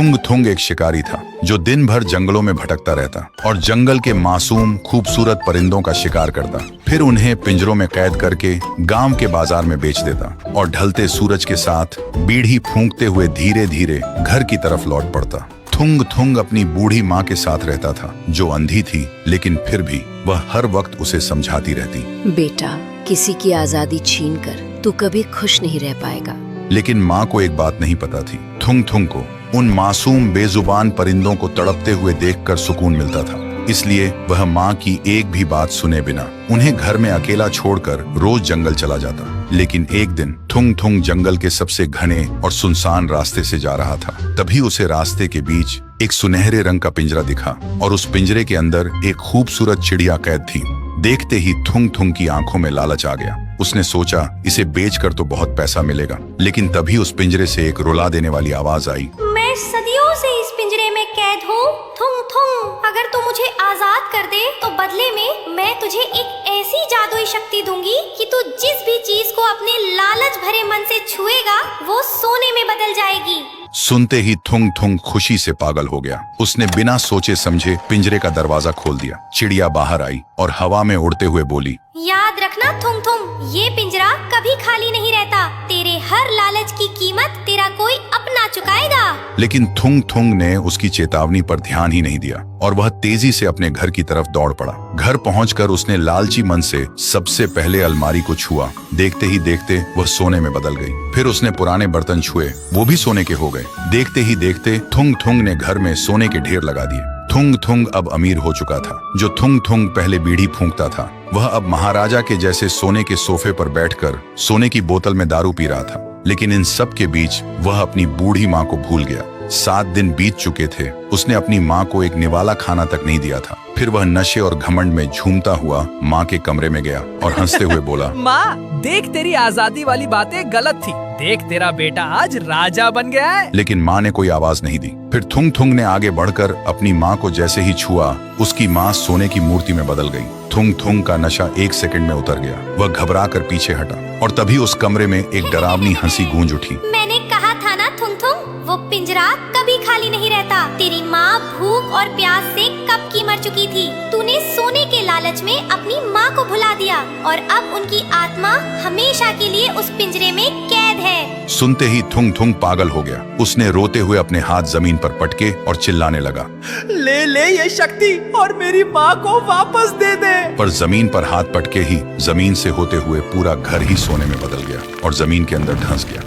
थुंग थुंग एक शिकारी था जो दिन भर जंगलों में भटकता रहता और जंगल के मासूम खूबसूरत परिंदों का शिकार करता, फिर उन्हें पिंजरों में कैद करके गांव के बाजार में बेच देता और ढलते सूरज के साथ बीड़ी फूंकते हुए धीरे धीरे घर की तरफ लौट पड़ता। थुंग थुंग अपनी बूढ़ी माँ के साथ रहता था जो अंधी थी, लेकिन फिर भी वह हर वक्त उसे समझाती रहती, बेटा, किसी की आजादी छीन कर तू कभी खुश नहीं रह पाएगा। लेकिन माँ को एक बात नहीं पता थी, थुंग थुंग को उन मासूम बेजुबान परिंदों को तड़पते हुए देखकर सुकून मिलता था, इसलिए वह माँ की एक भी बात सुने बिना उन्हें घर में अकेला छोड़कर रोज जंगल चला जाता। लेकिन एक दिन थुंग थुंग जंगल के सबसे घने और सुनसान रास्ते से जा रहा था, तभी उसे रास्ते के बीच एक सुनहरे रंग का पिंजरा दिखा और उस पिंजरे के अंदर एक खूबसूरत चिड़िया कैद थी। देखते ही थुंग थुंग की आंखों में लालच आ गया। उसने सोचा इसे बेचकर तो बहुत पैसा मिलेगा, लेकिन तभी उस पिंजरे से एक रुला देने वाली आवाज आई, मैं सदियों से इस पिंजरे में कैद हूँ। थुंग थुंग, अगर तू मुझे आजाद कर दे तो बदले में मैं तुझे एक ऐसी जादुई शक्ति दूंगी कि तू जिस भी चीज को अपने लालच भरे मन से छुएगा वो सोने में बदल जाएगी। सुनते ही थुंग थुंग खुशी से पागल हो गया। उसने बिना सोचे समझे पिंजरे का दरवाजा खोल दिया। चिड़िया बाहर आई और हवा में उड़ते हुए बोली, याद रखना थुंग थुंग, ये पिंजरा कभी खाली नहीं रहता। तेरे हर लालच की कीमत तेरा कोई अपना चुकाएगा। लेकिन थुंग थुंग ने उसकी चेतावनी पर ध्यान ही नहीं दिया और वह तेजी से अपने घर की तरफ दौड़ पड़ा। घर पहुंचकर उसने लालची मन से सबसे पहले अलमारी को छुआ। देखते ही देखते वह सोने में बदल गई। फिर उसने पुराने बर्तन छुए, वो भी सोने के हो गए। देखते ही देखते थुंग थुंग ने घर में सोने के ढेर लगा दिए। थुंग थुंग अब अमीर हो चुका था। जो थुंग थुंग पहले बीड़ी फूंकता था, वह अब महाराजा के जैसे सोने के सोफे पर बैठकर सोने की बोतल में दारू पी रहा था। लेकिन इन सब के बीच वह अपनी बूढ़ी माँ को भूल गया। 7 दिन बीत चुके थे, उसने अपनी माँ को एक निवाला खाना तक नहीं दिया था। फिर वह नशे और घमंड में झूमता हुआ माँ के कमरे में गया और हंसते हुए बोला, माँ, देख तेरी आजादी वाली बातें गलत थी। देख तेरा बेटा आज राजा बन गया है। लेकिन माँ ने कोई आवाज नहीं दी। फिर थुंग थुंग ने आगे बढ़कर अपनी माँ को जैसे ही छुआ, उसकी माँ सोने की मूर्ति में बदल गई। थुंग थुंग का नशा 1 सेकंड में उतर गया। वह घबरा कर पीछे हटा और तभी उस कमरे में एक डरावनी हंसी गूंज उठी। मैंने कहा था ना थुंग थुंग, वो पिंजरा कभी खाली नहीं रहता। तेरी माँ भूख और प्यास से कब की मर चुकी थी। तूने सोने के लालच में अपनी माँ को भुला दिया और अब उनकी आत्मा हमेशा के लिए उस पिंजरे में कैद है। सुनते ही थुंग थुंग पागल हो गया। उसने रोते हुए अपने हाथ जमीन पर पटके और चिल्लाने लगा, ले ये शक्ति और मेरी माँ को वापस दे दे। पर जमीन पर हाथ पटके ही जमीन से होते हुए पूरा घर ही सोने में बदल गया और जमीन के अंदर धंस गया।